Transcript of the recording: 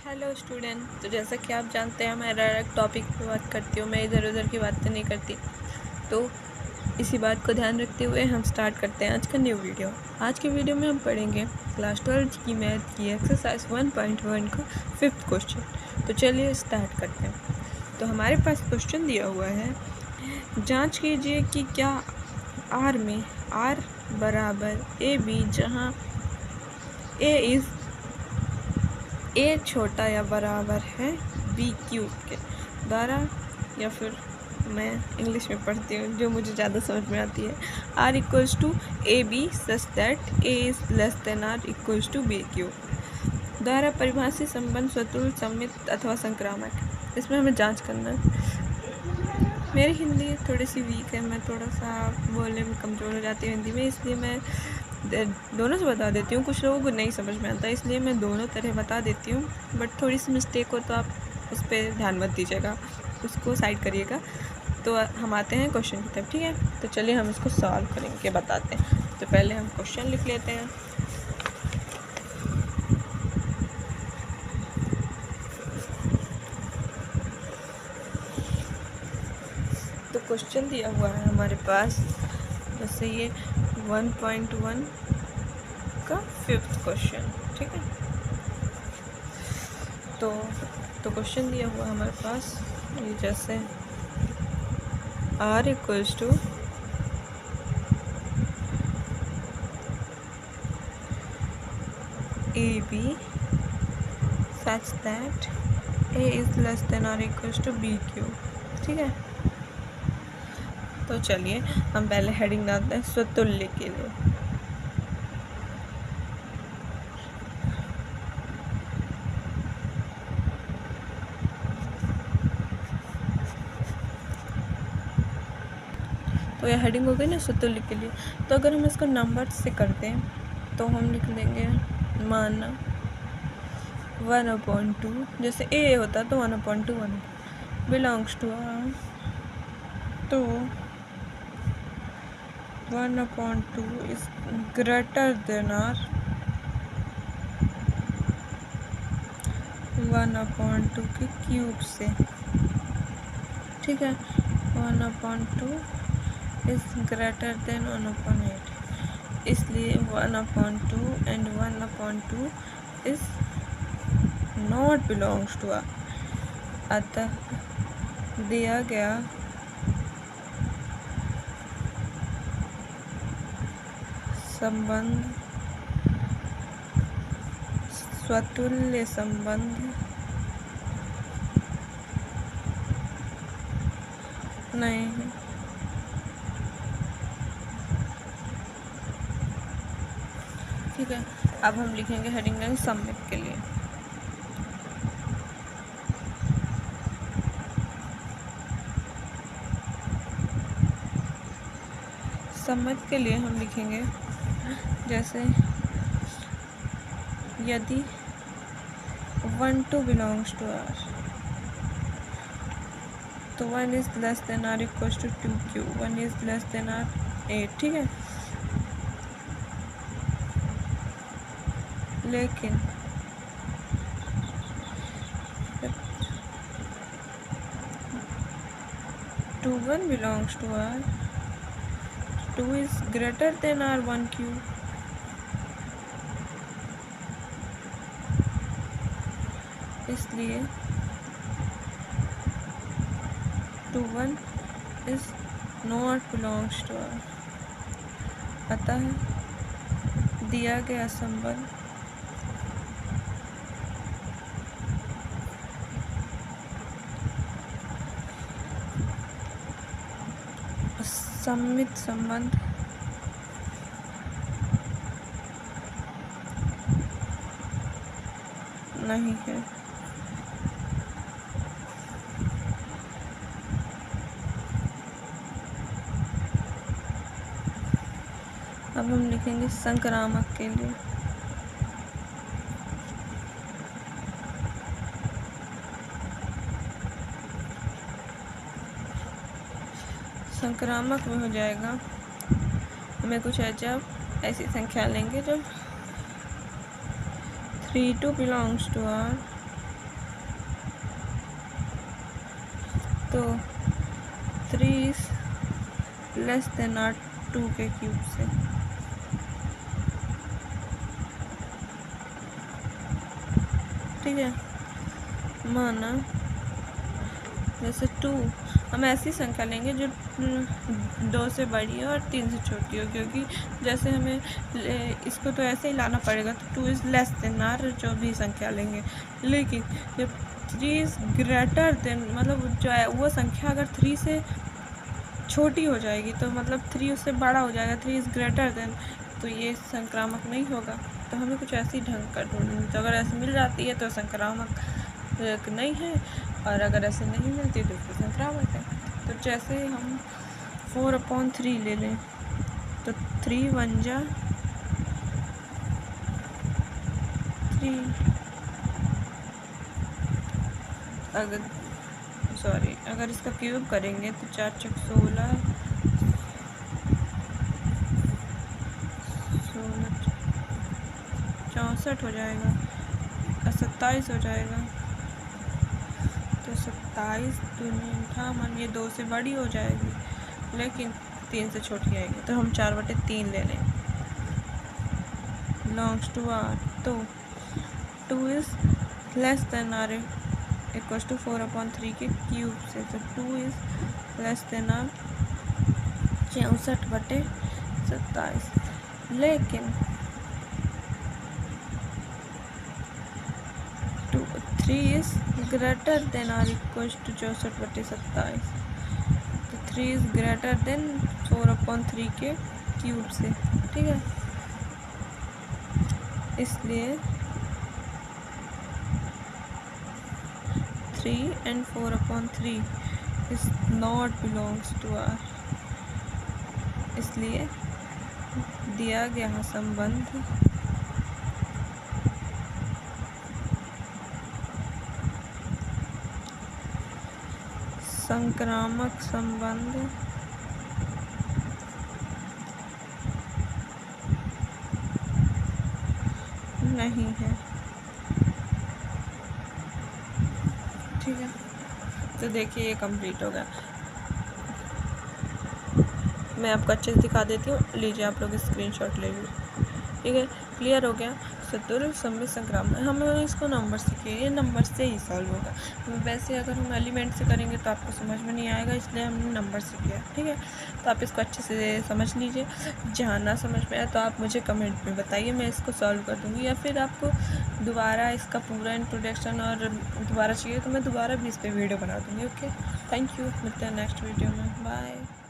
Hello student. तो जैसा कि आप जानते हैं मैं डायरेक्ट टॉपिक पे बात करती हूँ, मैं इधर उधर की बातें नहीं करती। तो इसी बात को ध्यान रखते हुए हम स्टार्ट करते हैं आज का न्यू वीडियो। आज के वीडियो में हम पढ़ेंगे क्लास 12 की मैथ की एक्सरसाइज 1.1 का 5th क्वेश्चन। तो चलिए स्टार्ट करते हैं। तो हमारे पास क्वेश्चन दिया हुआ है, जाँच कीजिए कि क्या आर में आर बराबर ए बी, जहाँ ए छोटा या बराबर है बी क्यूब के द्वारा, या फिर मैं इंग्लिश में पढ़ती हूँ जो मुझे ज़्यादा समझ में आती है, R equals to A B such that A is less than R equals to B cube द्वारा परिभाषित संबंध स्वतुल्य, सममित अथवा संक्रामक। इसमें हमें जांच करना है। मेरी हिंदी थोड़ी सी वीक है, मैं थोड़ा सा बोलने में कमज़ोर हो जाती हूँ हिंदी में, इसलिए मैं दोनों से बता देती हूँ। कुछ लोगों को नहीं समझ में आता, इसलिए मैं दोनों तरह बता देती हूँ। बट थोड़ी सी मिस्टेक हो तो आप उस पर ध्यान मत दीजिएगा, उसको साइड करिएगा। तो हम आते हैं क्वेश्चन की तरफ, ठीक है। तो चलिए हम इसको सॉल्व करेंगे, बताते हैं। तो पहले हम क्वेश्चन लिख लेते हैं। तो क्वेश्चन दिया हुआ है हमारे पास, जैसे ये 1.1 का 5th क्वेश्चन, ठीक है। तो क्वेश्चन दिया हुआ हमारे पास ये, जैसे R equals to A B such that A is less than R equals to B cube, ठीक है। तो चलिए हम पहले हेडिंग डालते हैं स्वतुल्य के लिए। तो यह हेडिंग हो गई ना स्वतुल्य के लिए। तो अगर हम इसको नंबर से करते हैं तो हम लिख देंगे माना 1/2, जैसे ए होता तो 1/1 बिलोंग्स टू आर, तो 1/2 इज ग्रेटर देन आर 1/2 के क्यूब से, ठीक है। 1/2 इज ग्रेटर देन 1/8, इसलिए 1/2 and 1/2 is not belongs to R. अतः दिया गया संबंध स्वतुल्य संबंध नहीं है। ठीक है, अब हम लिखेंगे हेडिंग लाइन सममित के लिए। सममित के लिए हम लिखेंगे, जैसे यदि 1/2 बिलोंग्स टू आर तो 1 is less than R equals to 2 cube, 1 is less than R 8, ठीक है। लेकिन 2/1 belongs to R, 2 is greater than R1 cube, इसलिए 2/1 is not belongs to R। अतः दिया गया संबंध सममित संबंध नहीं है। अब हम लिखेंगे संक्रामक के लिए। संक्रामक में हो जाएगा, हमें कुछ ऐसी संख्या लेंगे जो 3/2 belongs to R तो 3 इज लेस देन आर 2 के क्यूब से। ठीक है, माना जैसे 2 हम ऐसी संख्या लेंगे जो 2 से बड़ी हो और 3 से छोटी हो, क्योंकि जैसे हमें इसको तो ऐसे ही लाना पड़ेगा, तो 2 इज़ लेस देन आर जो भी संख्या लेंगे। लेकिन जब 3 इज़ ग्रेटर देन, मतलब जो है वो संख्या अगर 3 से छोटी हो जाएगी तो मतलब 3 उससे बड़ा हो जाएगा, 3 इज़ ग्रेटर देन, तो ये संक्रामक नहीं होगा। तो हमें कुछ ऐसी ढंग का ढूंढनी, तो अगर ऐसे मिल जाती है तो संक्रामक नहीं है, और अगर ऐसे नहीं मिलती तो फिर संक्रामक है। तो जैसे हम 4/3 ले लें, तो 3 1 जा 3, अगर इसका क्यूब करेंगे तो 4 × 16 64 हो जाएगा और 27 हो जाएगा। तो 27 दूनी मन ये 2 से बड़ी हो जाएगी, लेकिन 3 से छोटी आएगी, तो हम 4/3 ले लें, बिलोंग्स टू आर। तो 2 is less than R equals to 4/3 के क्यूब से, तो 2 इज़ लेस देन आर 64/27। लेकिन 3 is greater than R equals to 64/27। तो 3 इज़ ग्रेटर देन 4/3 के क्यूब से। ठीक है, इसलिए 3 and 4/3 is not belongs to R। इसलिए दिया गया संबंध संक्रामक संबंध नहीं है। ठीक है, तो देखिए ये कंप्लीट हो गया। मैं आपको अच्छे से दिखा देती हूँ, लीजिए आप लोग स्क्रीनशॉट ले लीजिए। ठीक है, क्लियर हो गया। चतुर सम्मित संक्रामक हमें इसको नंबर से किए, ये नंबर से ही सॉल्व होगा। वैसे अगर हम एलिमेंट से करेंगे तो आपको समझ में नहीं आएगा, इसलिए हमने नंबर से किया। ठीक है, तो आप इसको अच्छे से समझ लीजिए। जहाँ ना समझ में आए तो आप मुझे कमेंट में बताइए, मैं इसको सॉल्व कर दूँगी, या फिर आपको दोबारा इसका पूरा इंट्रोडक्शन और दोबारा चाहिए तो मैं दोबारा भी इस पर वीडियो बना दूँगी। ओके, थैंक यू, मिलते हैं नेक्स्ट वीडियो में, बाय।